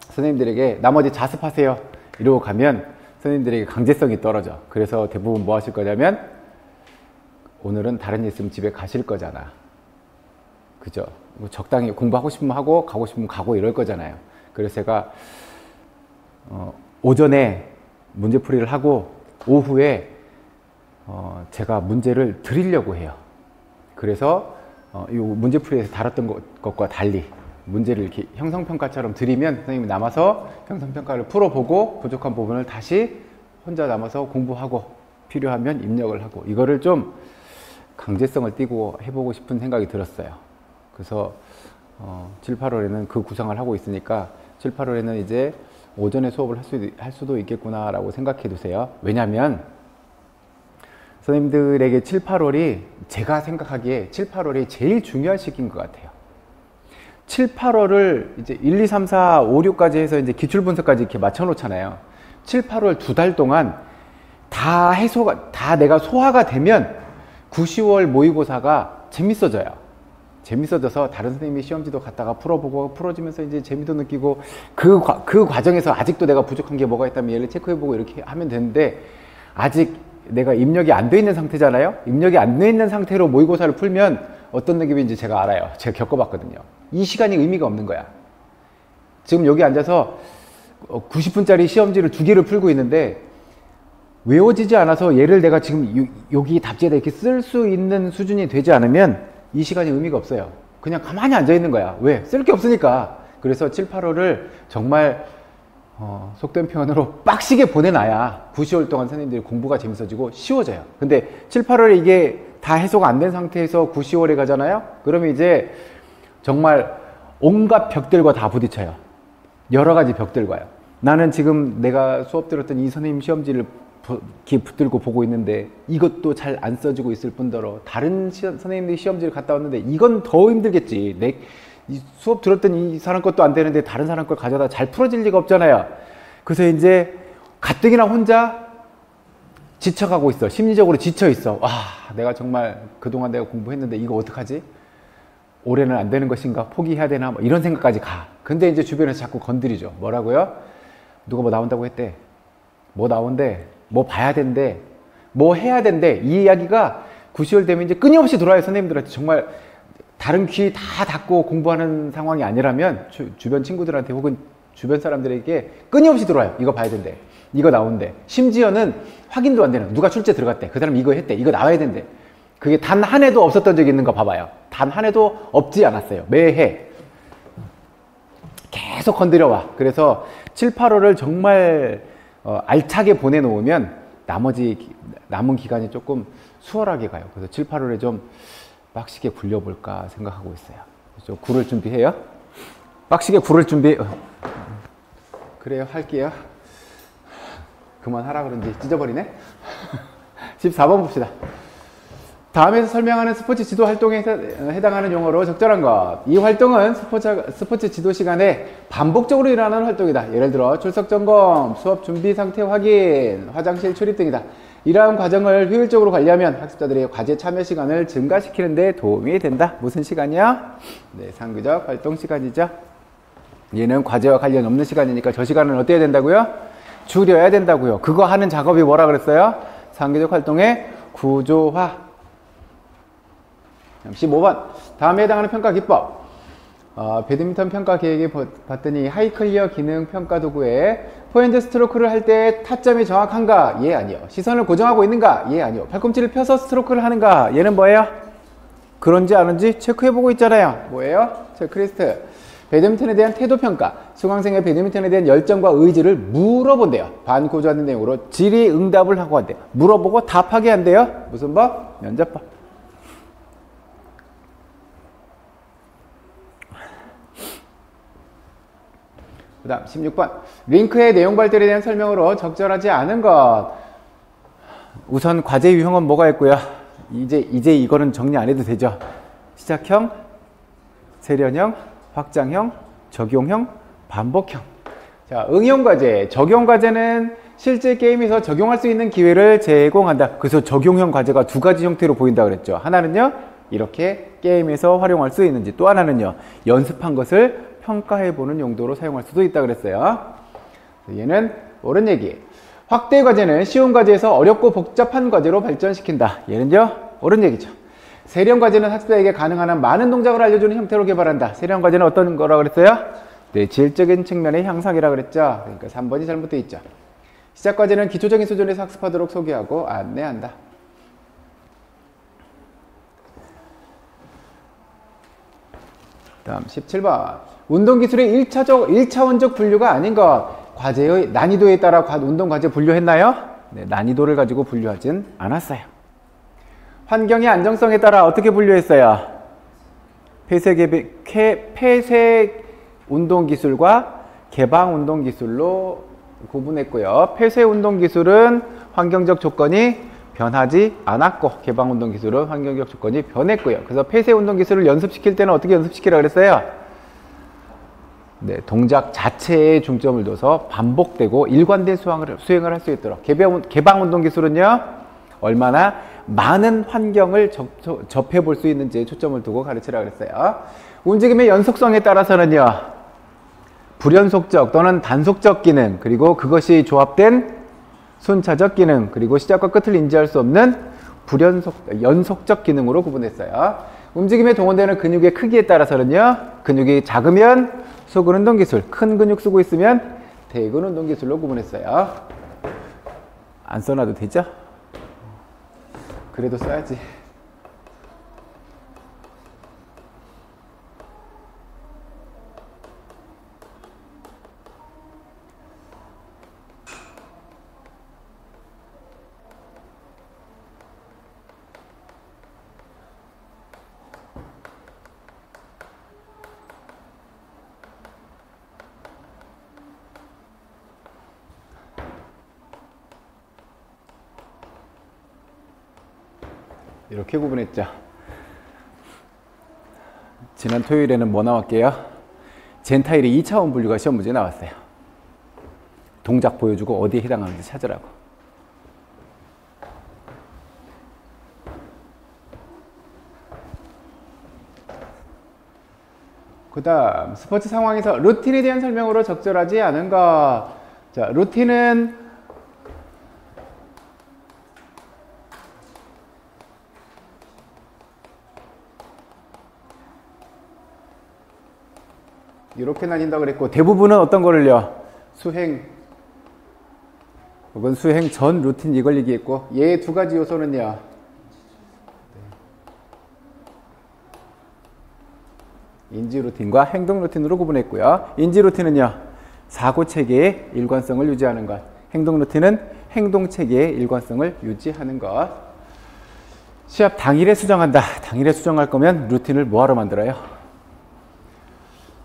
선생님들에게 나머지 자습하세요 이러고 가면 선생님들에게 강제성이 떨어져. 그래서 대부분 뭐 하실 거냐면 오늘은 다른 일 있으면 집에 가실 거잖아. 그죠? 적당히 공부하고 싶으면 하고 가고 싶으면 가고 이럴 거잖아요. 그래서 제가 오전에 문제풀이를 하고 오후에 제가 문제를 드리려고 해요. 그래서 이 문제풀이에서 다뤘던 것과 달리 문제를 이렇게 형성평가처럼 드리면 선생님이 남아서 형성평가를 풀어보고 부족한 부분을 다시 혼자 남아서 공부하고 필요하면 입력을 하고 이거를 좀 강제성을 띠고 해보고 싶은 생각이 들었어요. 그래서 7, 8월에는 그 구상을 하고 있으니까 7, 8월에는 이제 오전에 수업을 할 수도 있겠구나 라고 생각해 두세요. 왜냐하면 선생님들에게 7, 8월이 제가 생각하기에 7, 8월이 제일 중요한 시기인 것 같아요. 7, 8월을 이제 1, 2, 3, 4, 5, 6까지 해서 이제 기출분석까지 이렇게 맞춰 놓잖아요. 7, 8월 2달 동안 다 내가 소화가 되면 9, 10월 모의고사가 재밌어져요. 재밌어져서 다른 선생님이 시험지도 갖다가 풀어보고 풀어지면서 이제 재미도 느끼고 그 과정에서 아직도 내가 부족한 게 뭐가 있다면 얘를 체크해보고 이렇게 하면 되는데 아직 내가 입력이 안 돼 있는 상태잖아요. 입력이 안 돼 있는 상태로 모의고사를 풀면 어떤 느낌인지 제가 알아요. 제가 겪어봤거든요. 이 시간이 의미가 없는 거야. 지금 여기 앉아서 90분짜리 시험지를 2개를 풀고 있는데 외워지지 않아서 얘를 내가 지금 여기 답지에다 이렇게 쓸 수 있는 수준이 되지 않으면 이 시간이 의미가 없어요. 그냥 가만히 앉아 있는 거야. 왜? 쓸 게 없으니까. 그래서 7, 8월을 정말 속된 표현으로 빡시게 보내놔야 9, 10월 동안 선생님들이 공부가 재밌어지고 쉬워져요. 근데 7, 8월에 이게 다 해소가 안 된 상태에서 9, 10월에 가잖아요. 그러면 이제 정말 온갖 벽들과 다 부딪혀요. 여러 가지 벽들과요. 나는 지금 내가 수업 들었던 이 선생님 시험지를 이렇게 붙들고 보고 있는데 이것도 잘 안 써지고 있을 뿐더러 다른 선생님들이 시험지를 갔다 왔는데 이건 더 힘들겠지. 이 수업 들었던 이 사람 것도 안 되는데 다른 사람 걸 가져다 잘 풀어질 리가 없잖아요. 그래서 이제 가뜩이나 혼자 지쳐가고 있어. 심리적으로 지쳐 있어. 와, 내가 정말 그동안 내가 공부했는데 이거 어떡하지? 올해는 안 되는 것인가? 포기해야 되나? 뭐 이런 생각까지 가. 근데 이제 주변에서 자꾸 건드리죠. 뭐라고요? 누가 뭐 나온다고 했대. 뭐 나온대. 뭐 봐야 된대. 뭐 해야 된대. 이 이야기가 9, 10월 되면 이제 끊임없이 돌아요. 선생님들한테. 정말 다른 귀 다 닫고 공부하는 상황이 아니라면 주변 친구들한테 혹은 주변 사람들에게 끊임없이 들어와요. 이거 봐야 된대. 이거 나온대. 심지어는 확인도 안 되는. 누가 출제 들어갔대. 그 사람 이거 했대. 이거 나와야 된대. 그게 단 한 해도 없었던 적이 있는 거 봐봐요. 단 한 해도 없지 않았어요. 매해. 계속 건드려와. 그래서 7, 8월을 정말 알차게 보내놓으면 남은 기간이 조금 수월하게 가요. 그래서 7, 8월에 좀 빡시게 굴려볼까 생각하고 있어요. 좀 굴을 준비해요. 빡시게 굴을 준비. 그래요. 할게요. 그만하라 그런지 찢어버리네. 14번 봅시다. 다음에서 설명하는 스포츠 지도 활동에 해당하는 용어로 적절한 것. 이 활동은 스포츠 지도 시간에 반복적으로 일어나는 활동이다. 예를 들어 출석 점검, 수업 준비 상태 확인, 화장실 출입 등이다. 이러한 과정을 효율적으로 관리하면 학습자들의 과제 참여 시간을 증가시키는 데 도움이 된다. 무슨 시간이야? 네, 상규적 활동 시간이죠. 얘는 과제와 관련 없는 시간이니까 저 시간은 어때야 된다고요? 줄여야 된다고요. 그거 하는 작업이 뭐라 그랬어요? 상규적 활동의 구조화. 15번. 다음에 해당하는 평가 기법. 배드민턴 평가 계획에 봤더니 하이클리어 기능 평가 도구에 포핸드 스트로크를 할 때 타점이 정확한가? 예, 아니요. 시선을 고정하고 있는가? 예, 아니요. 팔꿈치를 펴서 스트로크를 하는가? 얘는 뭐예요? 그런지 아닌지 체크해보고 있잖아요. 뭐예요? 체크리스트. 배드민턴에 대한 태도 평가. 수강생의 배드민턴에 대한 열정과 의지를 물어본대요. 반고조하는 내용으로 질의응답을 하고 한대요. 물어보고 답하게 한대요. 무슨 법? 면접법. 그 다음 16번. 링크의 내용 발달에 대한 설명으로 적절하지 않은 것. 우선 과제 유형은 뭐가 있고요. 이제 이거는 정리 안 해도 되죠. 시작형, 세련형, 확장형, 적용형, 반복형. 자, 응용과제. 적용과제는 실제 게임에서 적용할 수 있는 기회를 제공한다. 그래서 적용형 과제가 두 가지 형태로 보인다 그랬죠. 하나는요, 이렇게 게임에서 활용할 수 있는지, 또 하나는요, 연습한 것을 평가해보는 용도로 사용할 수도 있다 그랬어요. 얘는 옳은 얘기. 확대 과제는 쉬운 과제에서 어렵고 복잡한 과제로 발전시킨다. 얘는요, 옳은 얘기죠. 세련 과제는 학생에게 가능한 한 많은 동작을 알려주는 형태로 개발한다. 세련 과제는 어떤 거라 그랬어요? 네, 질적인 측면의 향상이라 그랬죠. 그러니까 3번이 잘못되어 있죠. 시작 과제는 기초적인 수준에서 학습하도록 소개하고 안내한다. 다음 17번. 운동기술의 1차원적 분류가 아닌 것. 과제의 난이도에 따라 운동과제 분류했나요? 네, 난이도를 가지고 분류하진 않았어요. 환경의 안정성에 따라 어떻게 분류했어요? 폐쇄 운동기술과 개방 운동기술로 구분했고요. 폐쇄 운동기술은 환경적 조건이 변하지 않았고, 개방 운동기술은 환경적 조건이 변했고요. 그래서 폐쇄 운동기술을 연습시킬 때는 어떻게 연습시키라 그랬어요? 네, 동작 자체에 중점을 둬서 반복되고 일관된 수행을 할 수 있도록. 개방 운동 기술은요, 얼마나 많은 환경을 접해 볼 수 있는지에 초점을 두고 가르치라 그랬어요. 움직임의 연속성에 따라서는요, 불연속적 또는 단속적 기능, 그리고 그것이 조합된 순차적 기능, 그리고 시작과 끝을 인지할 수 없는 연속적 기능으로 구분했어요. 움직임에 동원되는 근육의 크기에 따라서는요, 근육이 작으면 소근 운동 기술, 큰 근육 쓰고 있으면 대근 운동 기술로 구분했어요. 안 써놔도 되죠? 그래도 써야지. 이렇게 구분했죠. 지난 토요일에는 뭐 나왔게요? 젠타일의 2차원 분류가 시험 문제에 나왔어요. 동작 보여주고 어디에 해당하는지 찾으라고. 그 다음 스포츠 상황에서 루틴에 대한 설명으로 적절하지 않은 것. 자, 루틴은 이렇게 나뉜다고 그랬고, 대부분은 어떤 거를요? 수행 혹은 수행 전 루틴 이걸 얘기했고, 얘 두 가지 요소는요, 인지 루틴과 행동 루틴으로 구분했고요. 인지 루틴은요, 사고 체계의 일관성을 유지하는 것, 행동 루틴은 행동 체계의 일관성을 유지하는 것. 시합 당일에 수정한다. 당일에 수정할 거면 루틴을 뭐하러 만들어요?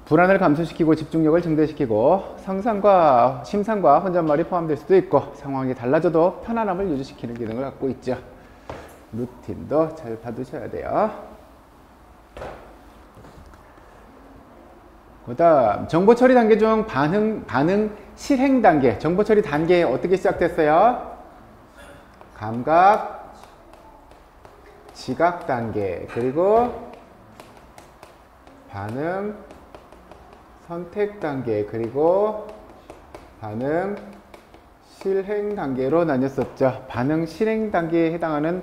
불안을 감소시키고 집중력을 증대시키고 상상과 심상과 혼잣말이 포함될 수도 있고, 상황이 달라져도 편안함을 유지시키는 기능을 갖고 있죠. 루틴도 잘 봐두셔야 돼요. 그 다음 정보 처리 단계 중 반응 실행 단계. 정보 처리 단계 어떻게 시작됐어요? 감각, 지각 단계, 그리고 반응 선택 단계, 그리고 반응 실행 단계로 나뉘었었죠. 반응 실행 단계에 해당하는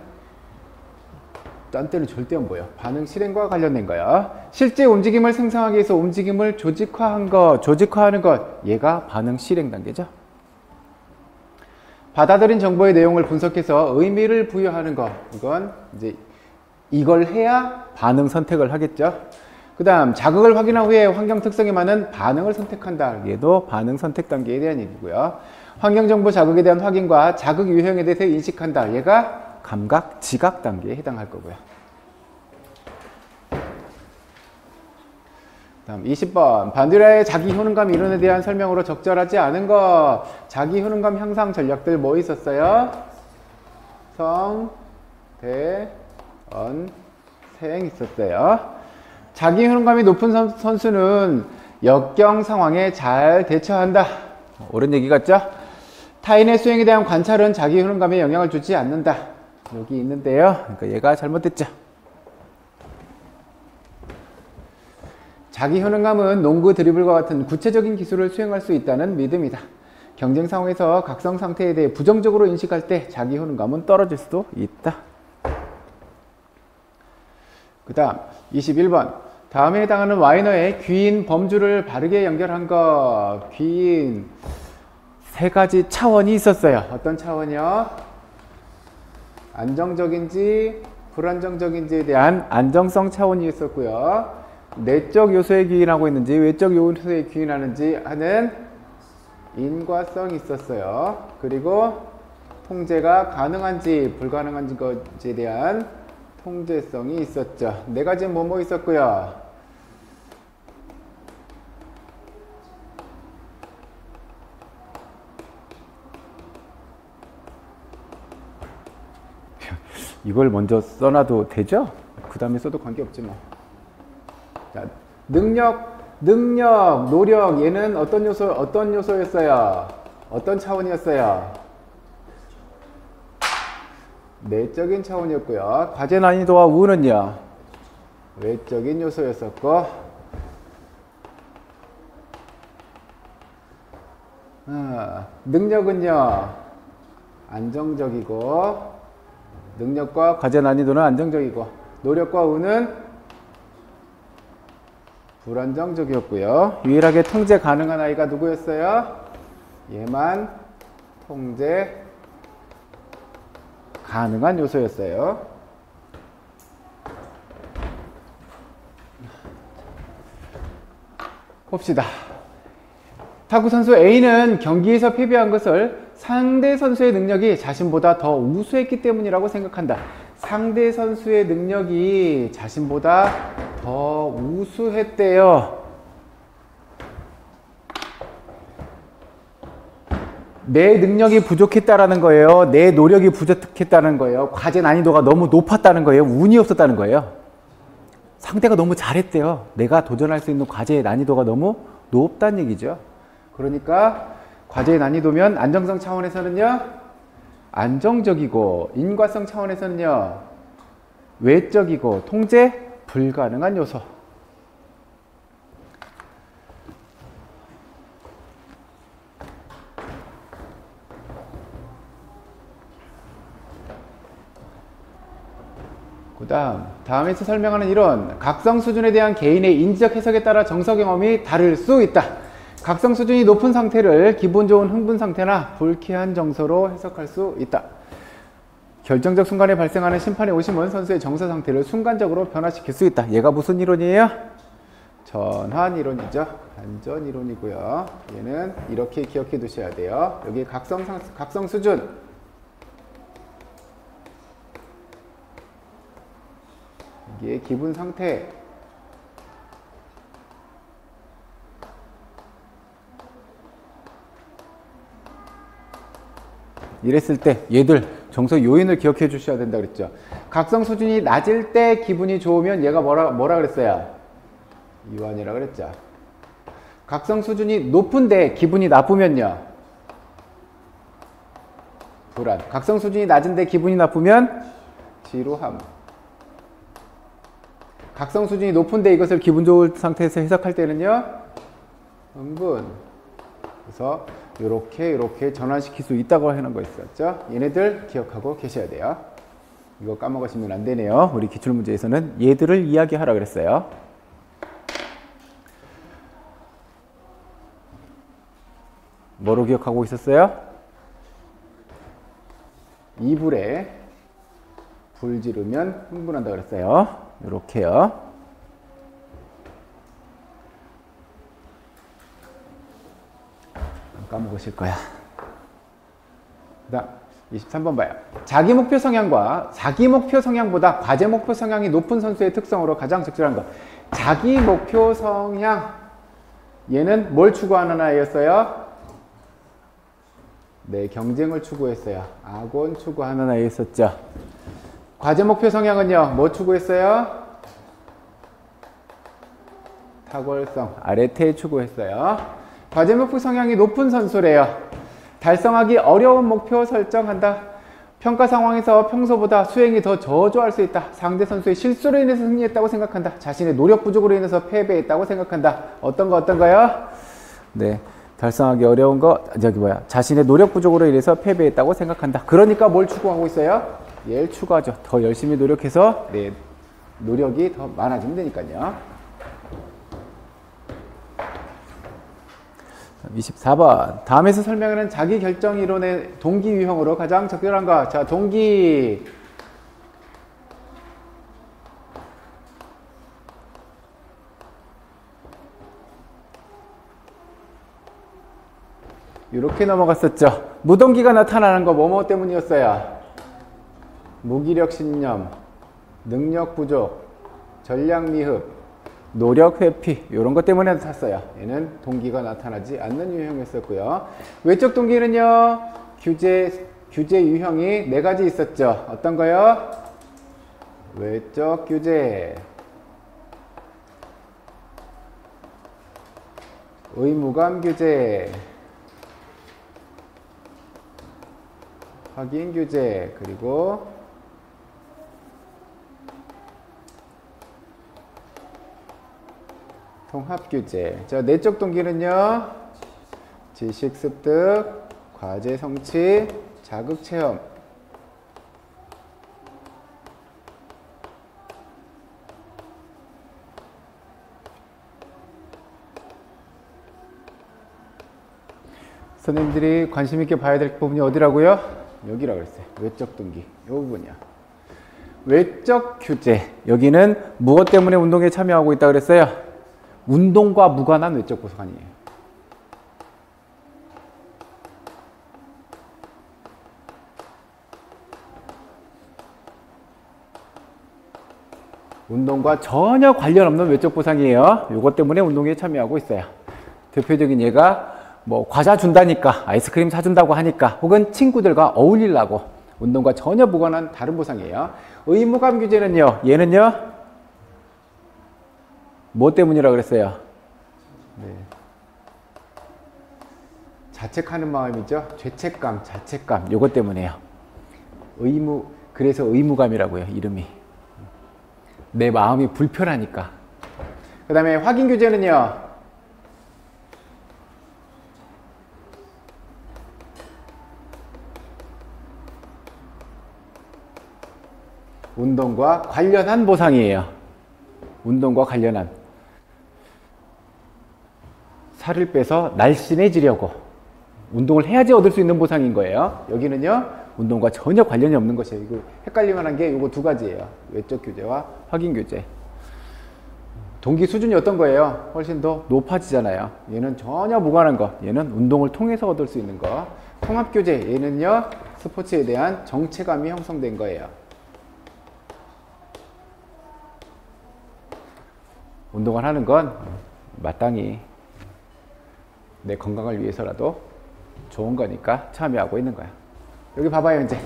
딴 때는 절대 안 보여. 반응 실행과 관련된 거야. 실제 움직임을 생성하기 위해서 움직임을 조직화한 것, 조직화하는 것. 얘가 반응 실행 단계죠. 받아들인 정보의 내용을 분석해서 의미를 부여하는 것. 이건 이제 이걸 해야 반응 선택을 하겠죠. 그 다음 자극을 확인한 후에 환경 특성에 맞는 반응을 선택한다. 얘도 반응 선택 단계에 대한 얘기고요. 환경정보 자극에 대한 확인과 자극 유형에 대해서 인식한다. 얘가 감각, 지각 단계에 해당할 거고요. 다음 20번. 반디라의 자기 효능감 이론에 대한 설명으로 적절하지 않은 것. 자기 효능감 향상 전략들 뭐 있었어요? 성, 대, 언, 생 있었어요. 자기 효능감이 높은 선수는 역경 상황에 잘 대처한다. 옳은 얘기 같죠? 타인의 수행에 대한 관찰은 자기 효능감에 영향을 주지 않는다. 여기 있는데요. 그러니까 얘가 잘못됐죠. 자기 효능감은 농구 드리블과 같은 구체적인 기술을 수행할 수 있다는 믿음이다. 경쟁 상황에서 각성 상태에 대해 부정적으로 인식할 때 자기 효능감은 떨어질 수도 있다. 그 다음 21번. 다음에 해당하는 와이너의 귀인 범주를 바르게 연결한 것. 귀인 세 가지 차원이 있었어요. 어떤 차원이요? 안정적인지 불안정적인지에 대한 안정성 차원이 있었고요. 내적 요소에 귀인하고 있는지 외적 요소에 귀인하는지 하는 인과성이 있었어요. 그리고 통제가 가능한지 불가능한지에 대한 통제성이 있었죠. 네 가지 뭐뭐 있었고요. 이걸 먼저 써놔도 되죠? 그 다음에 써도 관계없지 뭐. 자, 능력, 노력. 얘는 어떤 요소였어요? 어떤 차원이었어요? 내적인 차원이었고요. 과제 난이도와 우는요? 외적인 요소였었고, 능력은요? 안정적이고, 능력과 과제 난이도는 안정적이고, 노력과 우는 불안정적이었고요. 유일하게 통제 가능한 아이가 누구였어요? 얘만 통제 가능한 요소였어요. 봅시다. 탁구 선수 A는 경기에서 패배한 것을 상대 선수의 능력이 자신보다 더 우수했기 때문이라고 생각한다. 상대 선수의 능력이 자신보다 더 우수했대요. 내 능력이 부족했다라는 거예요. 내 노력이 부족했다는 거예요. 과제 난이도가 너무 높았다는 거예요. 운이 없었다는 거예요. 상대가 너무 잘했대요. 내가 도전할 수 있는 과제의 난이도가 너무 높다는 얘기죠. 그러니까 과제의 난이도면 안정성 차원에서는요, 안정적이고, 인과성 차원에서는요, 외적이고, 통제 불가능한 요소. 그 다음에서 설명하는 이론. 각성 수준에 대한 개인의 인지적 해석에 따라 정서 경험이 다를 수 있다. 각성 수준이 높은 상태를 기분 좋은 흥분 상태나 불쾌한 정서로 해석할 수 있다. 결정적 순간에 발생하는 심판의 오심은 선수의 정서 상태를 순간적으로 변화시킬 수 있다. 얘가 무슨 이론이에요? 전환 이론이죠. 반전 이론이고요. 얘는 이렇게 기억해 두셔야 돼요. 여기 각성 수준. 이게 기분 상태. 이랬을 때 얘들 정서 요인을 기억해 주셔야 된다 그랬죠. 각성 수준이 낮을 때 기분이 좋으면 얘가 뭐라 그랬어요? 이완이라 그랬죠. 각성 수준이 높은데 기분이 나쁘면요? 불안. 각성 수준이 낮은데 기분이 나쁘면 지루함. 각성 수준이 높은데 이것을 기분 좋은 상태에서 해석할 때는요? 흥분. 그래서 이렇게 전환시킬 수 있다고 하는 거 있었죠. 얘네들 기억하고 계셔야 돼요. 이거 까먹으시면 안 되네요. 우리 기출문제에서는 얘들을 이야기하라 그랬어요. 뭐로 기억하고 있었어요? 이불에 불 지르면 흥분한다 그랬어요. 이렇게요. 안 까먹으실 거야. 그다음 23번 봐요. 자기 목표 성향과 자기 목표 성향보다 과제 목표 성향이 높은 선수의 특성으로 가장 적절한 것. 자기 목표 성향. 얘는 뭘 추구하는 아이였어요? 네, 경쟁을 추구했어요. 악원 추구하는 아이였었죠. 과제 목표 성향은요, 뭐 추구했어요? 탁월성, 아래태 추구했어요. 과제 목표 성향이 높은 선수래요. 달성하기 어려운 목표 설정한다. 평가 상황에서 평소보다 수행이 더 저조할 수 있다. 상대 선수의 실수로 인해서 승리했다고 생각한다. 자신의 노력 부족으로 인해서 패배했다고 생각한다. 어떤 거요? 네. 달성하기 어려운 거, 자신의 노력 부족으로 인해서 패배했다고 생각한다. 그러니까 뭘 추구하고 있어요? 얘를 추구하죠. 더 열심히 노력해서, 네, 노력이 더 많아지면 되니까요. 24번. 다음에서 설명하는 자기 결정 이론의 동기 유형으로 가장 적절한 것. 자, 동기. 이렇게 넘어갔었죠. 무동기가 나타나는 거 뭐뭐 때문이었어요? 무기력 신념, 능력 부족, 전략 미흡, 노력 회피 이런 것 때문에 나타났어요. 얘는 동기가 나타나지 않는 유형이었었고요. 외적 동기는요. 규제 유형이 4가지 있었죠. 어떤 거요? 외적 규제, 의무감 규제, 확인 규제, 그리고 통합 규제. 자, 내적 동기는요. 지식 습득, 과제 성취, 자극 체험. 선생님들이 관심 있게 봐야 될 부분이 어디라고요? 여기라고 했어요. 외적 동기. 이 부분이야. 외적 규제. 여기는 무엇 때문에 운동에 참여하고 있다 그랬어요? 운동과 무관한 외적 보상이에요. 운동과 전혀 관련 없는 외적 보상이에요. 이것 때문에 운동에 참여하고 있어요. 대표적인 예가 뭐 과자 준다니까, 아이스크림 사준다고 하니까, 혹은 친구들과 어울리려고 운동과 전혀 무관한 다른 보상이에요. 의무감 규제는요. 얘는요. 뭐 때문이라고 그랬어요? 네. 자책하는 마음이죠. 죄책감, 자책감. 요것 때문에요. 그래서 의무감이라고요. 이름이. 내 마음이 불편하니까. 그 다음에 확인 규제는요. 운동과 관련한 보상이에요. 운동과 관련한. 살을 빼서 날씬해지려고 운동을 해야지 얻을 수 있는 보상인 거예요. 여기는요. 운동과 전혀 관련이 없는 것이에요. 이거 헷갈릴 만한 게 이거 2가지예요. 외적 규제와 확인 규제. 동기 수준이 어떤 거예요? 훨씬 더 높아지잖아요. 얘는 전혀 무관한 거. 얘는 운동을 통해서 얻을 수 있는 거. 통합 규제. 얘는요. 스포츠에 대한 정체감이 형성된 거예요. 운동을 하는 건 마땅히 내 건강을 위해서라도 좋은 거니까 참여하고 있는 거야. 여기 봐봐요. 이제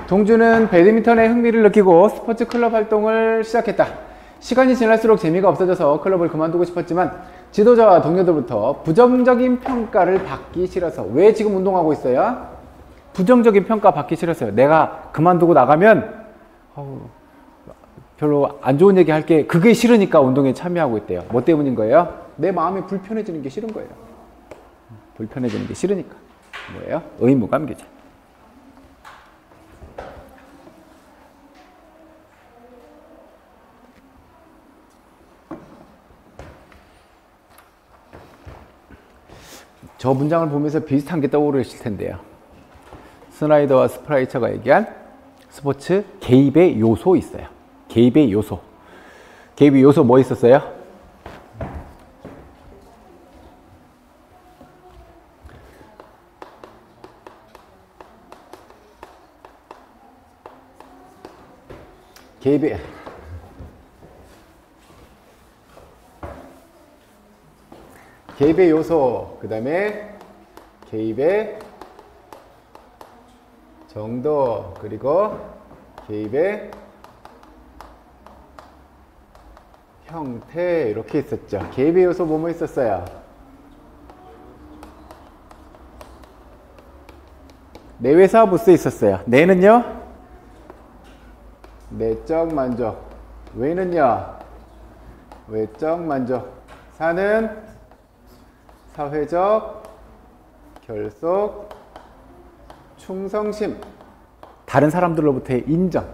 동주는 배드민턴에 흥미를 느끼고 스포츠 클럽 활동을 시작했다. 시간이 지날수록 재미가 없어져서 클럽을 그만두고 싶었지만 지도자와 동료들부터 부정적인 평가를 받기 싫어서. 왜 지금 운동하고 있어요? 부정적인 평가 받기 싫었어요. 내가 그만두고 나가면 별로 안 좋은 얘기 할게. 그게 싫으니까 운동에 참여하고 있대요. 뭐 때문인 거예요? 내 마음이 불편해지는 게 싫은 거예요. 불편해지는 게 싫으니까. 뭐예요? 의무감 규제. 저 문장을 보면서 비슷한 게 떠오르실 텐데요. 스나이더와 스프라이처가 얘기한 스포츠 개입의 요소 있어요. 개입의 요소. 개입의 요소 뭐 있었어요? 개입의 요소, 그 다음에 개입의 정도, 그리고 개입의 형태, 이렇게 있었죠. 개입의 요소 뭐뭐 있었어요? 내외사 부스 있었어요. 내는요? 내적 만족. 외는요? 외적 만족. 사는 사회적 결속, 충성심, 다른 사람들로부터의 인정.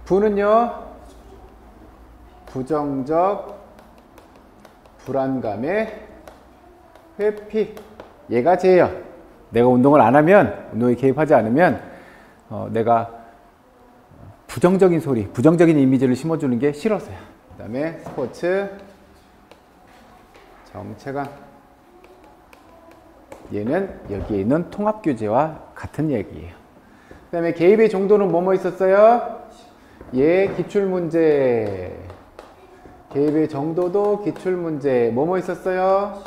부는요? 부정적 불안감의 회피. 얘가 죄예요. 내가 운동을 안 하면, 운동에 개입하지 않으면 내가 부정적인 소리, 부정적인 이미지를 심어주는 게 싫어서요. 그 다음에 스포츠 정체감. 얘는 여기에 있는 통합규제와 같은 얘기예요. 그 다음에 개입의 정도는 뭐뭐 있었어요? 예, 기출문제. 개입의 정도도 기출문제. 뭐뭐 있었어요?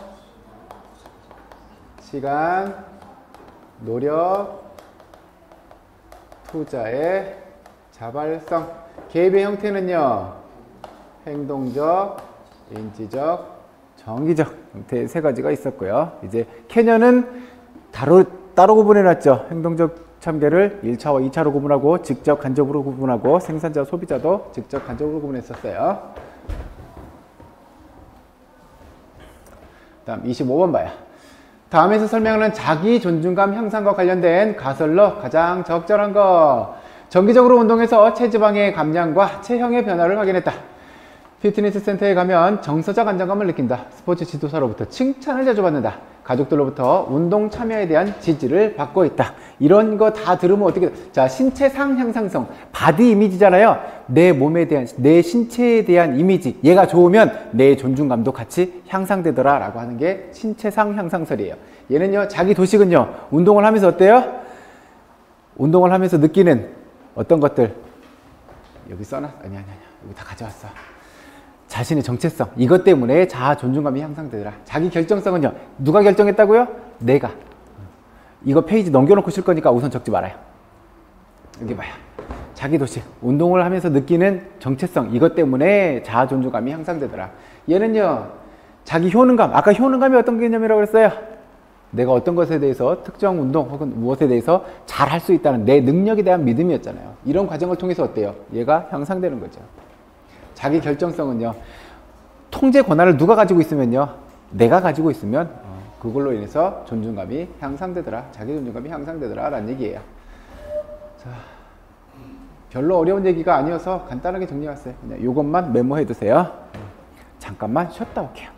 시간, 노력, 투자의 자발성. 개입의 형태는요? 행동적, 인지적, 정기적 형태 세 가지가 있었고요. 이제 캐년은 따로 구분해놨죠. 행동적 참여를 1차와 2차로 구분하고 직접 간접으로 구분하고 생산자 소비자도 직접 간접으로 구분했었어요. 다음 25번 봐요. 다음에서 설명하는 자기 존중감 향상과 관련된 가설로 가장 적절한 거. 정기적으로 운동해서 체지방의 감량과 체형의 변화를 확인했다. 피트니스 센터에 가면 정서적 안정감을 느낀다. 스포츠 지도사로부터 칭찬을 자주 받는다. 가족들로부터 운동 참여에 대한 지지를 받고 있다. 이런 거 다 들으면 어떻게 돼? 자, 신체상 향상성. 바디 이미지잖아요. 내 몸에 대한, 내 신체에 대한 이미지. 얘가 좋으면 내 존중감도 같이 향상되더라 라고 하는 게 신체상 향상설이에요. 얘는요, 자기 도식은요, 운동을 하면서 어때요? 운동을 하면서 느끼는 어떤 것들. 여기 써놨? 아니. 여기 다 가져왔어. 자신의 정체성, 이것 때문에 자아 존중감이 향상되더라. 자기 결정성은요, 누가 결정했다고요? 내가. 이거 페이지 넘겨놓고 쉴 거니까 우선 적지 말아요. 여기 봐요. 자기 도식, 운동을 하면서 느끼는 정체성, 이것 때문에 자아 존중감이 향상되더라. 얘는요, 자기 효능감. 아까 효능감이 어떤 개념이라고 그랬어요? 내가 어떤 것에 대해서, 특정 운동 혹은 무엇에 대해서 잘 할 수 있다는 내 능력에 대한 믿음이었잖아요. 이런 과정을 통해서 어때요? 얘가 향상되는 거죠. 자기 결정성은요, 통제 권한을 누가 가지고 있으면요, 내가 가지고 있으면 그걸로 인해서 존중감이 향상되더라. 자기 존중감이 향상되더라 라는 얘기예요. 자, 별로 어려운 얘기가 아니어서 간단하게 정리해왔어요. 그냥 이것만 메모해 두세요. 잠깐만 쉬었다 올게요.